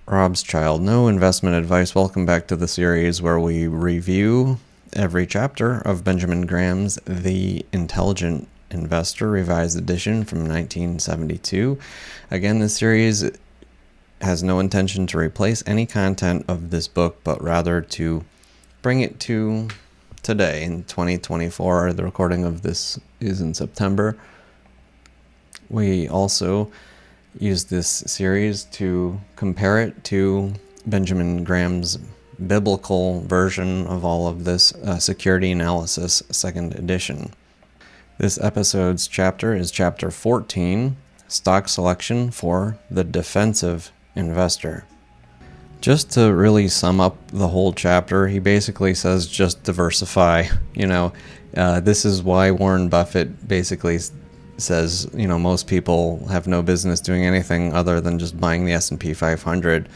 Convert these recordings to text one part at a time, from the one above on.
Rob's Child, no investment advice. Welcome back to the series where we review every chapter of Benjamin Graham's The Intelligent Investor Revised Edition from 1972. Again, this series has no intention to replace any content of this book, but rather to bring it to today in 2024. The recording of this is in September. We also use this series to compare it to Benjamin Graham's biblical version of all of this, Security Analysis, 2nd edition. This episode's chapter is Chapter 14, Stock Selection for the Defensive Investor. Just to really sum up the whole chapter, he basically says just diversify. This is why Warren Buffett basically says, most people have no business doing anything other than just buying the S&P 500.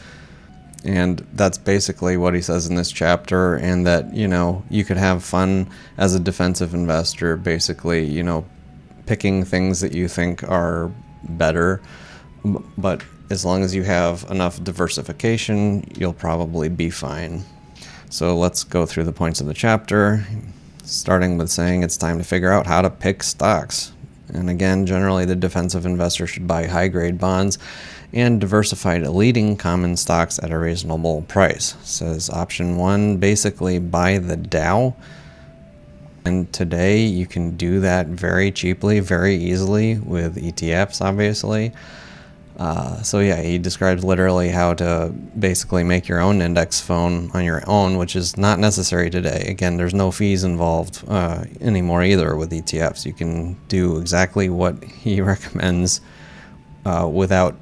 And that's basically what he says in this chapter, and that, you could have fun as a defensive investor, basically, picking things that you think are better. But as long as you have enough diversification, you'll probably be fine. So let's go through the points of the chapter, starting with saying it's time to figure out how to pick stocks. And again, generally the defensive investor should buy high-grade bonds and diversified leading common stocks at a reasonable price. It says option 1, basically buy the Dow. And today you can do that very cheaply, very easily with ETFs, obviously. He describes literally how to basically make your own index fund on your own, which is not necessary today. Again, there's no fees involved anymore either with ETFs. You can do exactly what he recommends without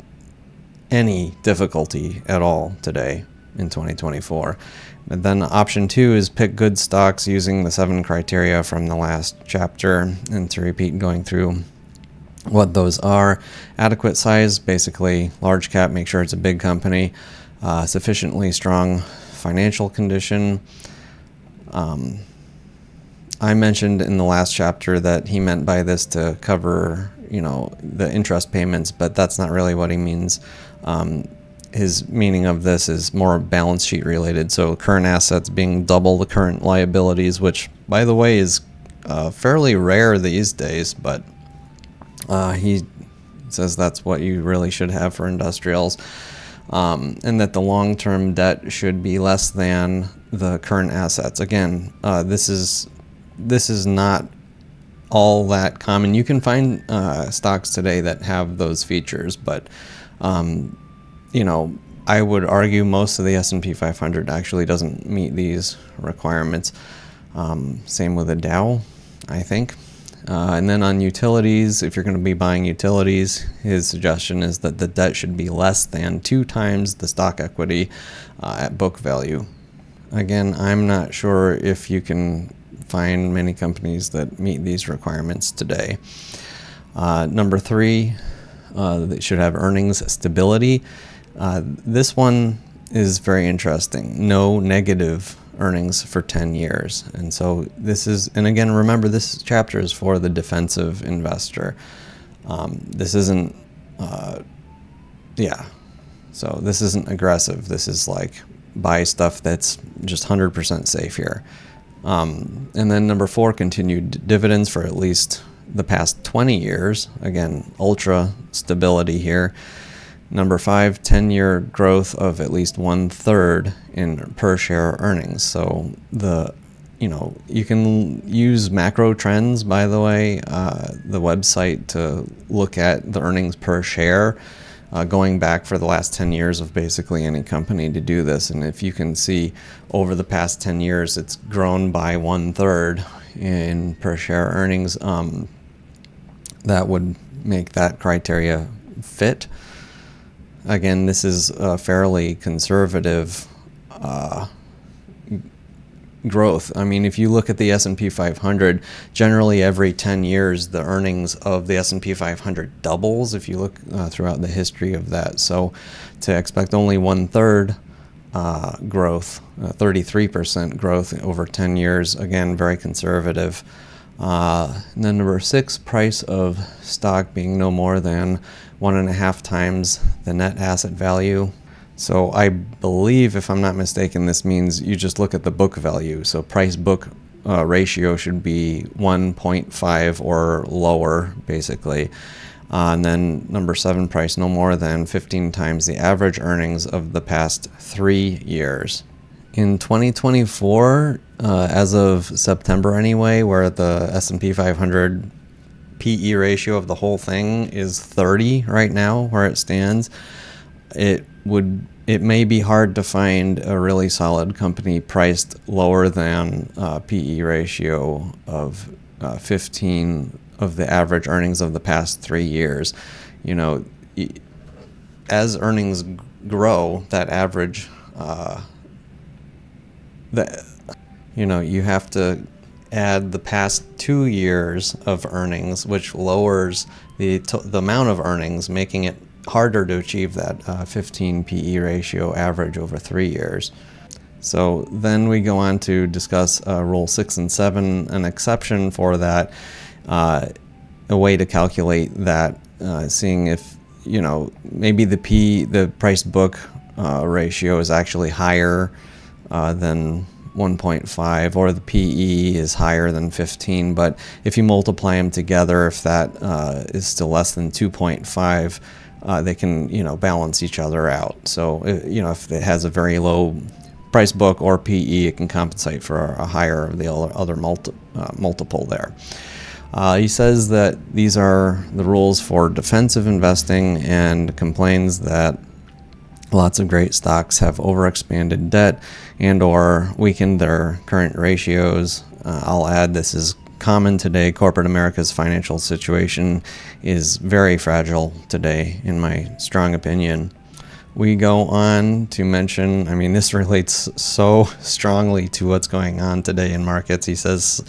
any difficulty at all today in 2024. And then option 2 is pick good stocks using the 7 criteria from the last chapter, and to repeat going through what those are. Adequate size, basically large cap, make sure it's a big company. Sufficiently strong financial condition. I mentioned in the last chapter that he meant by this to cover, the interest payments, but that's not really what he means. His meaning of this is more balance sheet related. So current assets being double the current liabilities, which, by the way, is fairly rare these days, but he says that's what you really should have for industrials, and that the long-term debt should be less than the current assets. Again, this is not all that common. You can find stocks today that have those features, but I would argue most of the S&P 500 actually doesn't meet these requirements. Same with the Dow, I think. And then on utilities, if you're going to be buying utilities, his suggestion is that the debt should be less than 2 times the stock equity at book value. Again, I'm not sure if you can find many companies that meet these requirements today. Number 3, they should have earnings stability. This one is very interesting. No negative earnings for 10 years. And so and again, remember, this chapter is for the defensive investor. This isn't, so this isn't aggressive. This is like buy stuff that's just 100% safe here. And then number 4, continued dividends for at least the past 20 years. Again, ultra stability here. Number 5, 10-year growth of at least 1/3 in per share earnings. So you can use macro trends, by the way, the website, to look at the earnings per share, going back for the last 10 years of basically any company to do this. And if you can see over the past 10 years, it's grown by 1/3 in per share earnings, that would make that criteria fit. Again, this is a fairly conservative growth. I mean, if you look at the S&P 500, generally every 10 years, the earnings of the S&P 500 doubles if you look throughout the history of that. So to expect only 1/3 growth, 33% growth over 10 years, again, very conservative. And then number 6, price of stock being no more than 1.5 times the net asset value. So I believe, if I'm not mistaken, this means you just look at the book value. So price book ratio should be 1.5 or lower, basically. And then number 7, price no more than 15 times the average earnings of the past 3 years. In 2024, as of September anyway, where the S&P 500 PE ratio of the whole thing is 30 right now, where it stands, it may be hard to find a really solid company priced lower than PE ratio of 15 of the average earnings of the past 3 years. You know, as earnings grow, that average, you have to add the past 2 years of earnings, which lowers the amount of earnings, making it harder to achieve that 15 PE ratio average over 3 years. So then we go on to discuss Rule 6 and 7, an exception for that, a way to calculate that, seeing if, maybe the price book ratio is actually higher than 1.5, or the PE is higher than 15. But if you multiply them together, if that is still less than 2.5, they can, balance each other out. So, if it has a very low price book or PE, it can compensate for a higher of the other multiple there. He says that these are the rules for defensive investing, and complains that lots of great stocks have overexpanded debt and or weakened their current ratios. I'll add, this is common today. Corporate America's financial situation is very fragile today, in my strong opinion. We go on to mention, this relates so strongly to what's going on today in markets. He says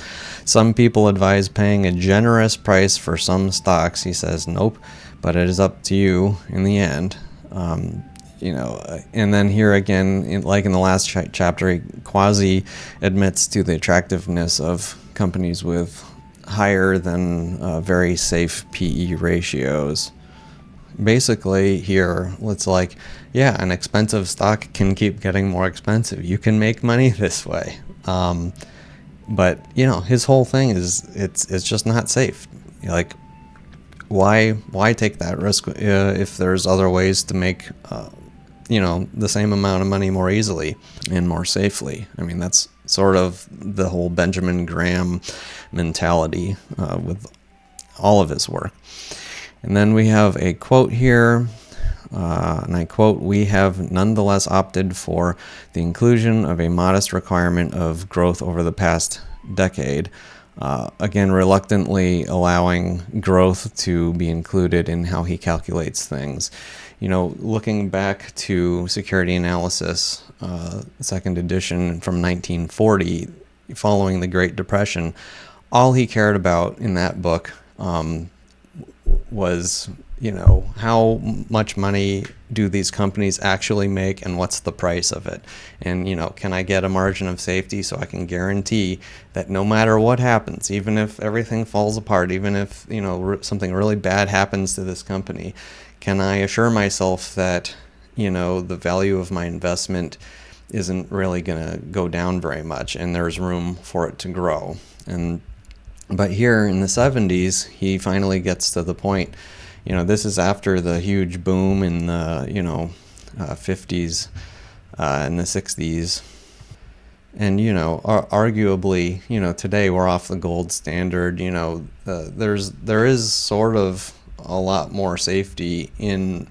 some people advise paying a generous price for some stocks. He says, nope, but it is up to you in the end. And then here again, like in the last chapter, he quasi admits to the attractiveness of companies with higher than very safe PE ratios. Basically here, it's like, yeah, an expensive stock can keep getting more expensive. You can make money this way. But, his whole thing is it's just not safe. Like, why take that risk if there's other ways to make the same amount of money more easily and more safely? That's sort of the whole Benjamin Graham mentality with all of his work. And then we have a quote here, and I quote, "We have nonetheless opted for the inclusion of a modest requirement of growth over the past decade." Again, reluctantly allowing growth to be included in how he calculates things. Looking back to Security Analysis, second edition from 1940, following the Great Depression, all he cared about in that book was, how much money do these companies actually make and what's the price of it? And, can I get a margin of safety so I can guarantee that no matter what happens, even if everything falls apart, even if, something really bad happens to this company, can I assure myself that, the value of my investment isn't really going to go down very much and there's room for it to grow? But here in the 70s, he finally gets to the point, this is after the huge boom in the, 50s and the 60s. And, arguably, today we're off the gold standard. There is sort of a lot more safety in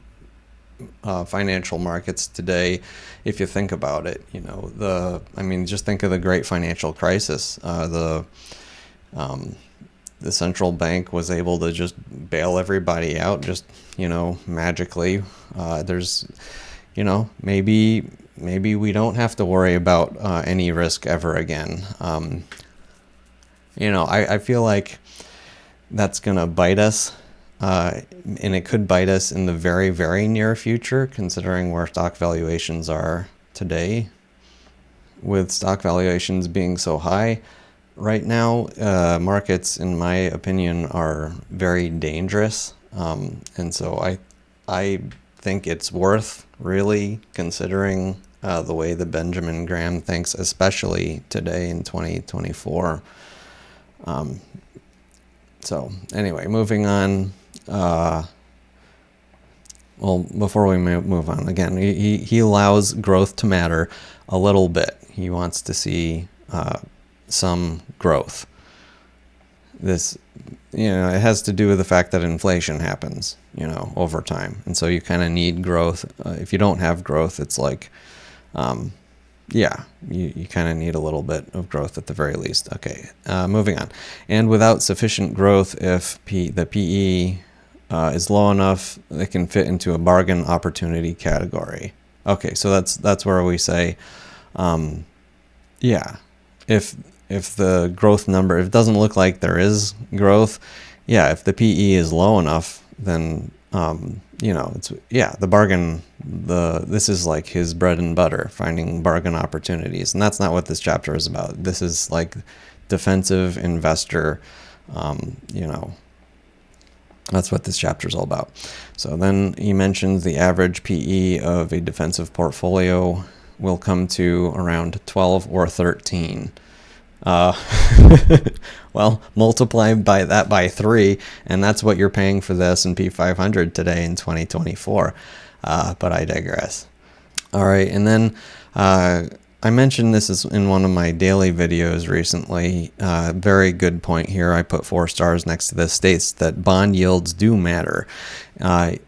financial markets today, if you think about it. Just think of the Great Financial Crisis. The central bank was able to just bail everybody out, just, magically. There's, maybe we don't have to worry about any risk ever again. I feel like that's going to bite us, and it could bite us in the very, very near future, considering where stock valuations are today. With stock valuations being so high right now, markets, in my opinion, are very dangerous, and so I think it's worth really, considering the way that Benjamin Graham thinks, especially today in 2024. So anyway, moving on. Well, before we move on, again, he allows growth to matter a little bit. He wants to see some growth. This, it has to do with the fact that inflation happens, over time. And so you kind of need growth. If you don't have growth, it's like, you kind of need a little bit of growth at the very least. Okay, moving on. And without sufficient growth, if the PE is low enough, it can fit into a bargain opportunity category. Okay, so that's where we say, if the growth number, if it doesn't look like there is growth, if the PE is low enough, then the bargain, this is like his bread and butter, finding bargain opportunities, and that's not what this chapter is about. This is like defensive investor, That's what this chapter is all about. So then he mentions the average PE of a defensive portfolio will come to around 12 or 13. Well, multiply that by 3, and that's what you're paying for the S&P 500 today in 2024. But I digress. All right, and then I mentioned this is in one of my daily videos recently. Very good point here. I put 4 stars next to this. States that bond yields do matter.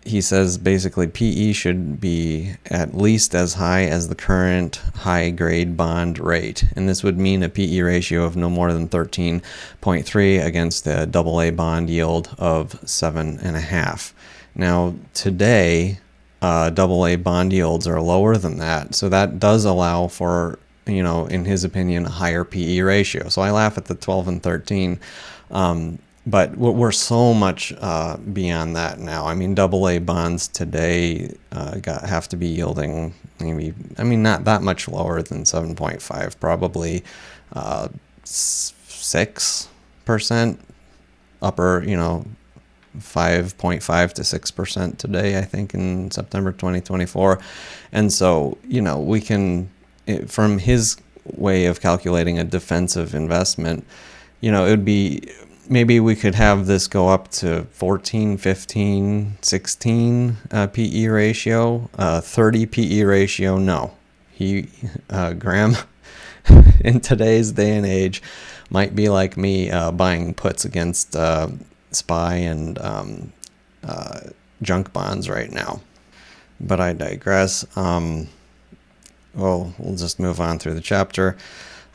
He says basically PE should be at least as high as the current high-grade bond rate. And this would mean a PE ratio of no more than 13.3 against the AA bond yield of 7.5. Now, today, AA bond yields are lower than that, so that does allow for, in his opinion, a higher PE ratio. So I laugh at the 12 and 13, but we're so much beyond that now. I mean, AA bonds today have to be yielding not that much lower than 7.5, probably 6%, upper, 5.5 to 6% today, I think, in September 2024. And so, we can, from his way of calculating a defensive investment, it would be, maybe we could have this go up to 14, 15, 16 PE ratio, 30 PE ratio. No, Graham, in today's day and age, might be like me buying puts against SPY and junk bonds right now. But I digress. We'll just move on through the chapter.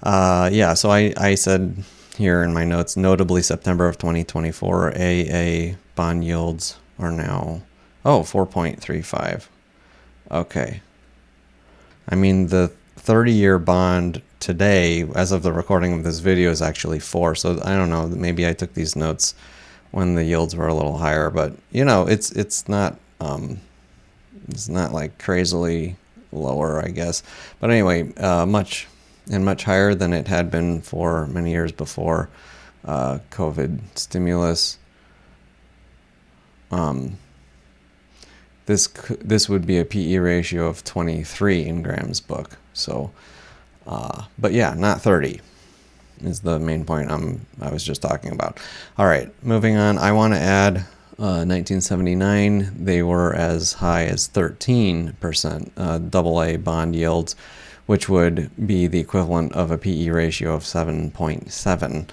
So I said here in my notes, notably September of 2024, AA bond yields are now 4.35. Okay. I mean, the 30-year bond today, as of the recording of this video, is actually 4. So I don't know, maybe I took these notes when the yields were a little higher, but it's not like crazily lower, I guess. But anyway, much higher than it had been for many years before COVID stimulus. This would be a PE ratio of 23 in Graham's book. So, but not 30. Is the main point I was just talking about. All right, moving on. I want to add 1979, they were as high as 13% AA bond yields, which would be the equivalent of a PE ratio of 7.7.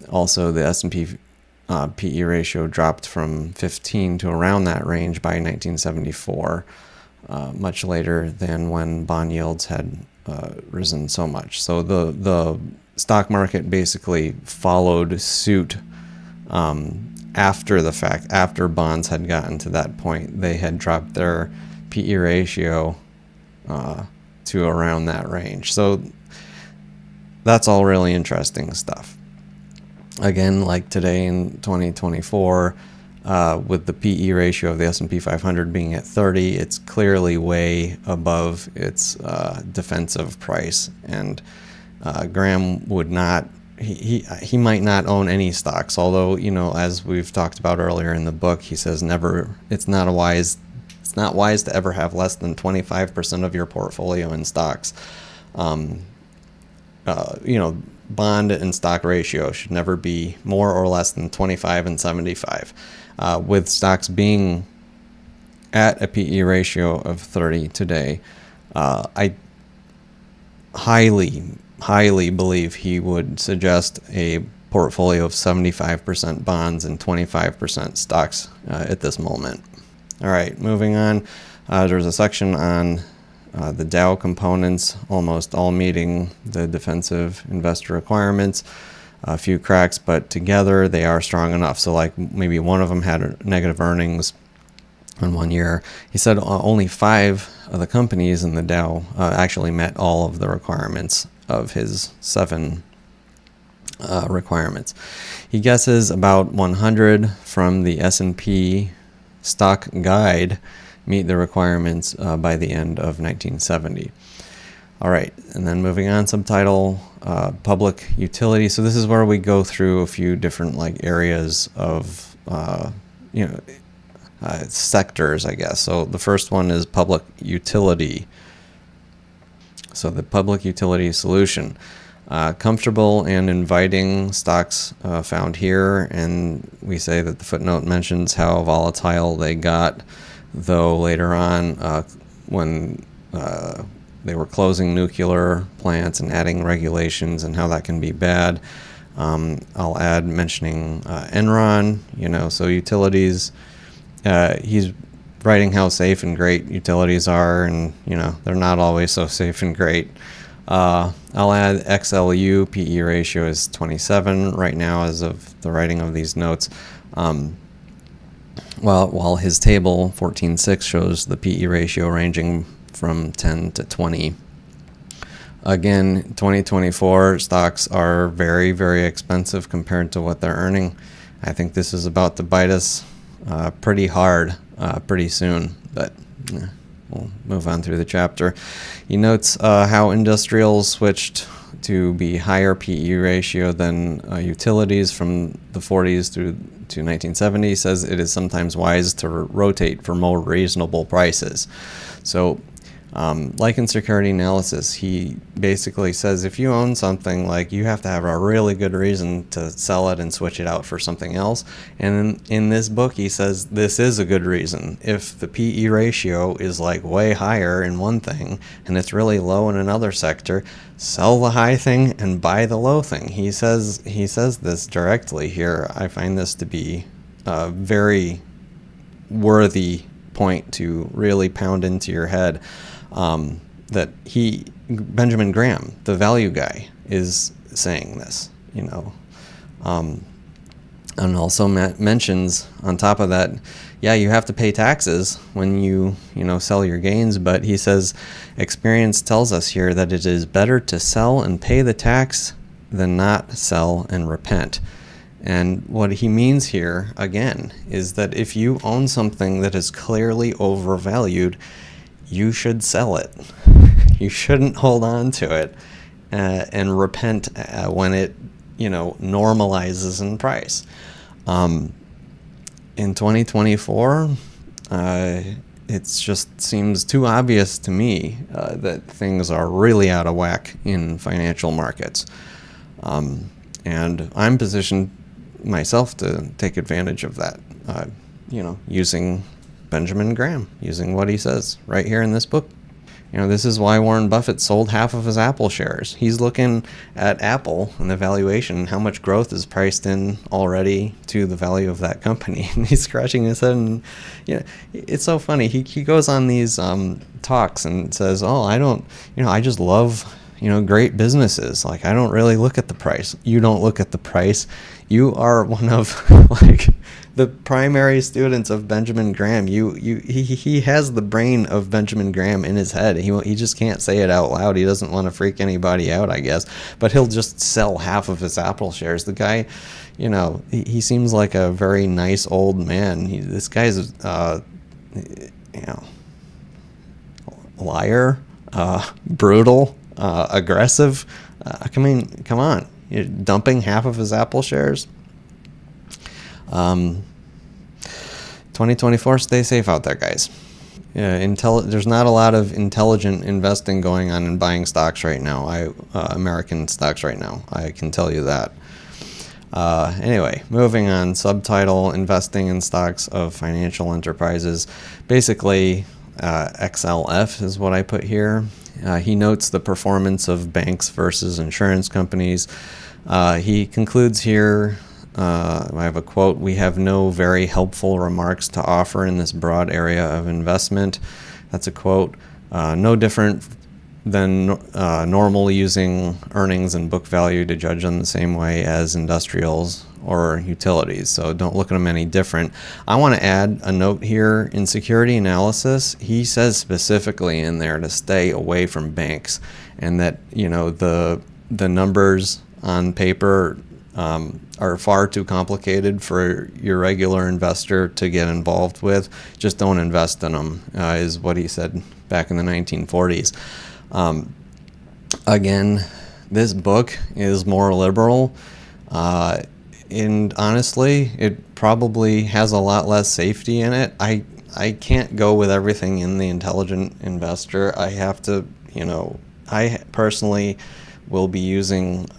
Also, the S&P PE ratio dropped from 15 to around that range by 1974, much later than when bond yields had risen so much. So the stock market basically followed suit after the fact. After bonds had gotten to that point, they had dropped their PE ratio to around that range. So that's all really interesting stuff. Again, like today in 2024, with the PE ratio of the S&P 500 being at 30, it's clearly way above its defensive price. And Graham would not, he might not own any stocks, although, as we've talked about earlier in the book, he says it's not It's not wise to ever have less than 25% of your portfolio in stocks. Bond and stock ratio should never be more or less than 25 and 75. With stocks being at a PE ratio of 30 today, I highly believe he would suggest a portfolio of 75% bonds and 25% stocks at this moment. All right, moving on. There's a section on the Dow Components, almost all meeting the defensive investor requirements. A few cracks, but together they are strong enough. So like maybe one of them had negative earnings in 1 year. He said only 5 of the companies in the Dow actually met all of the requirements of his 7 requirements. He guesses about 100 from the S&P stock guide meet the requirements by the end of 1970. All right, and then moving on, subtitle, public utility. So this is where we go through a few different areas of sectors, I guess. So the first one is public utility. So the public utility solution. Comfortable and inviting stocks found here, and we say that the footnote mentions how volatile they got, though later on when they were closing nuclear plants and adding regulations and how that can be bad. I'll add mentioning Enron, so utilities. He's writing how safe and great utilities are, and they're not always so safe and great. I'll add XLU PE ratio is 27 right now as of the writing of these notes. While his table 14.6 shows the PE ratio ranging from 10 to 20. Again, 2024 stocks are very, very expensive compared to what they're earning. I think this is about to bite us pretty hard pretty soon, but we'll move on through the chapter. He notes how industrials switched to be higher PE ratio than utilities from the 40s through to 1970. He says it is sometimes wise to rotate for more reasonable prices. So like in security analysis, he basically says if you own something, you have to have a really good reason to sell it and switch it out for something else. And in this book, he says this is a good reason. If the PE ratio is way higher in one thing and it's really low in another sector, sell the high thing and buy the low thing. He says this directly here. I find this to be a very worthy point to really pound into your head. That Benjamin Graham, the value guy, is saying this, and also mentions on top of that, you have to pay taxes when you sell your gains, but he says experience tells us here that it is better to sell and pay the tax than not sell and repent. And what he means here, again, is that if you own something that is clearly overvalued, you should sell it. You shouldn't hold on to it and repent when it, normalizes in price. In 2024, it just seems too obvious to me that things are really out of whack in financial markets. And I'm positioned myself to take advantage of that, using Benjamin Graham, using what he says right here in this book. This is why Warren Buffett sold half of his Apple shares. He's looking at Apple and the valuation, how much growth is priced in already to the value of that company. And he's scratching his head, and it's so funny. He goes on these talks and says, I just love great businesses. I don't really look at the price. You don't look at the price. You are one of the primary students of Benjamin Graham. He has the brain of Benjamin Graham in his head. He just can't say it out loud. He doesn't want to freak anybody out, I guess. But he'll just sell half of his Apple shares. The guy, he seems like a very nice old man. This guy's liar, brutal, aggressive. Come on. You're dumping half of his Apple shares. 2024, stay safe out there, guys. There's not a lot of intelligent investing going on in buying stocks right now. American stocks right now. I can tell you that. Anyway, moving on. Subtitle: Investing in Stocks of Financial Enterprises. Basically, XLF is what I put here. He notes the performance of banks versus insurance companies. He concludes here, I have a quote: "We have no very helpful remarks to offer in this broad area of investment." That's a quote. No different than normally using earnings and book value to judge them the same way as industrials or utilities. So don't look at them any different. I want to add a note here. In security analysis, he says specifically in there to stay away from banks, and that, you know, the numbers on paper are far too complicated for your regular investor to get involved with. Just don't invest in them, is what he said back in the 1940s. Again, this book is more liberal, and honestly, it probably has a lot less safety in it. I can't go with everything in The Intelligent Investor. I have to, I personally will be using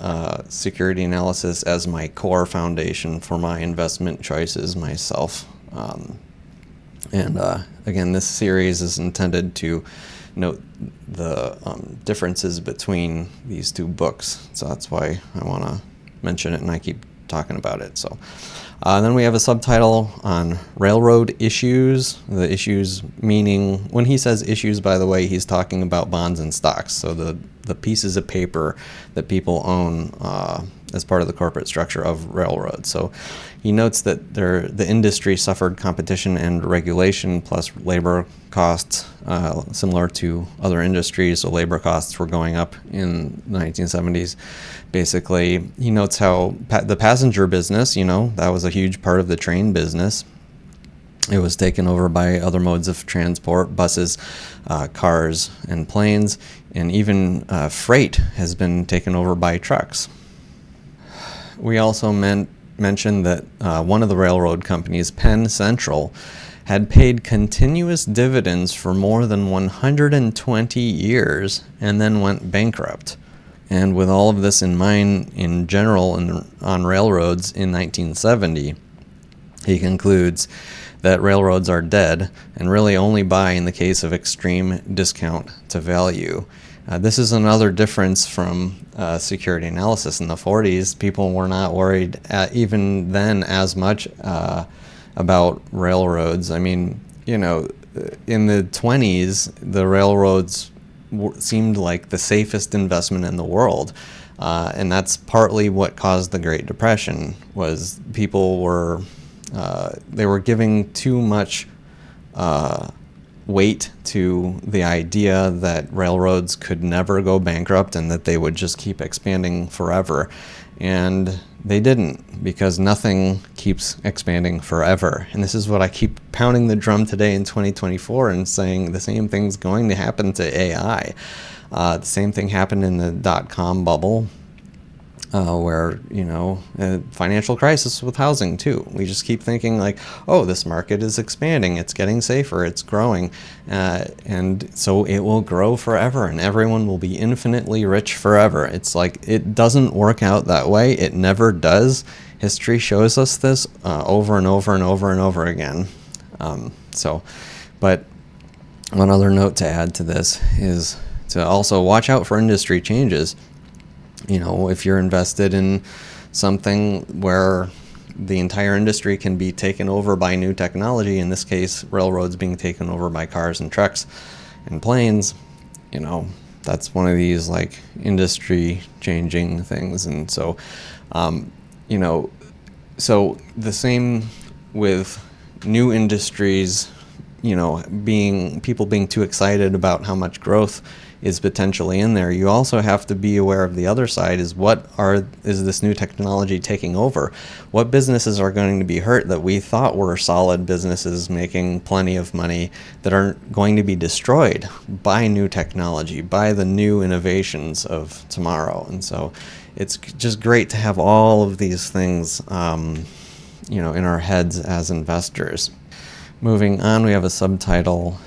security analysis as my core foundation for my investment choices myself. Again, this series is intended to note the differences between these two books, so that's why I want to mention it and I keep talking about it. So then we have a subtitle on railroad issues. The issues meaning, when he says issues, by the way, he's talking about bonds and stocks, so the pieces of paper that people own as part of the corporate structure of railroads. So he notes that the industry suffered competition and regulation plus labor costs, similar to other industries. So labor costs were going up in the 1970s. Basically, he notes how the passenger business, that was a huge part of the train business. It was taken over by other modes of transport: buses, cars, and planes, and even freight has been taken over by trucks. We also mentioned that one of the railroad companies, Penn Central, had paid continuous dividends for more than 120 years and then went bankrupt. And with all of this in mind in general on railroads in 1970, he concludes that railroads are dead and really only buy in the case of extreme discount to value. This is another difference from security analysis. In the 40s, people were not worried even then as much about railroads. I mean, in the 20s, the railroads seemed like the safest investment in the world. And that's partly what caused the Great Depression, was people were giving too much weight to the idea that railroads could never go bankrupt and that they would just keep expanding forever. And they didn't, because nothing keeps expanding forever. And this is what I keep pounding the drum today in 2024 and saying the same thing's going to happen to AI. The same thing happened in the .com bubble, where, financial crisis with housing too. We just keep thinking like, oh, this market is expanding, it's getting safer, it's growing, and so it will grow forever and everyone will be infinitely rich forever. It's like, it doesn't work out that way. It never does. History shows us this over and over and over and over again. But one other note to add to this is to also watch out for industry changes. If you're invested in something where the entire industry can be taken over by new technology, in this case, railroads being taken over by cars and trucks and planes, that's one of these like industry changing things. And so, so the same with new industries, people being too excited about how much growth is potentially in there. You also have to be aware of the other side, is is this new technology taking over? What businesses are going to be hurt that we thought were solid businesses making plenty of money, that are going to be destroyed by new technology, by the new innovations of tomorrow? And so it's just great to have all of these things in our heads as investors. Moving on, we have a subtitle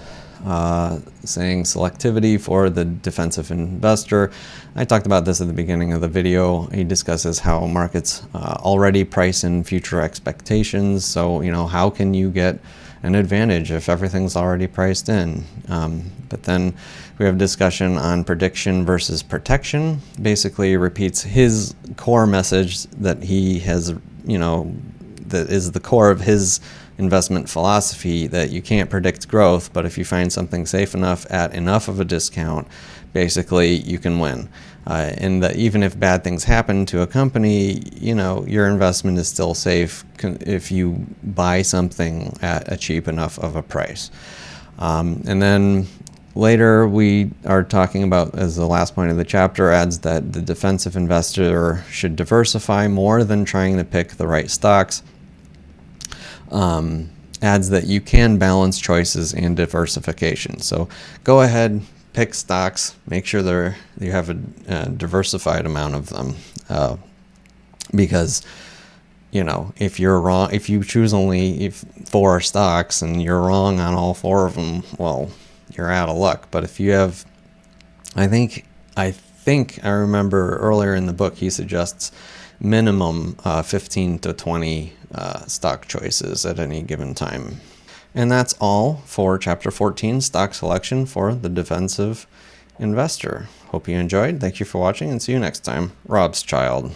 saying selectivity for the defensive investor. I talked about this at the beginning of the video. He discusses how markets already price in future expectations. So, how can you get an advantage if everything's already priced in? But then we have discussion on prediction versus protection. Basically repeats his core message that he has, that is the core of his investment philosophy, that you can't predict growth, but if you find something safe enough at enough of a discount, basically you can win. And that even if bad things happen to a company, your investment is still safe if you buy something at a cheap enough of a price. And then later we are talking about, as the last point of the chapter, adds that the defensive investor should diversify more than trying to pick the right stocks. Adds that you can balance choices and diversification. So go ahead, pick stocks, make sure you have a diversified amount of them, because if you're wrong, if you choose only 4 stocks and you're wrong on all 4 of them, well, you're out of luck. But if you have, I think I remember earlier in the book he suggests minimum 15 to 20 stock choices at any given time. And that's all for Chapter 14, Stock Selection for the Defensive Investor. Hope you enjoyed. Thank you for watching, and see you next time. Rob's Child.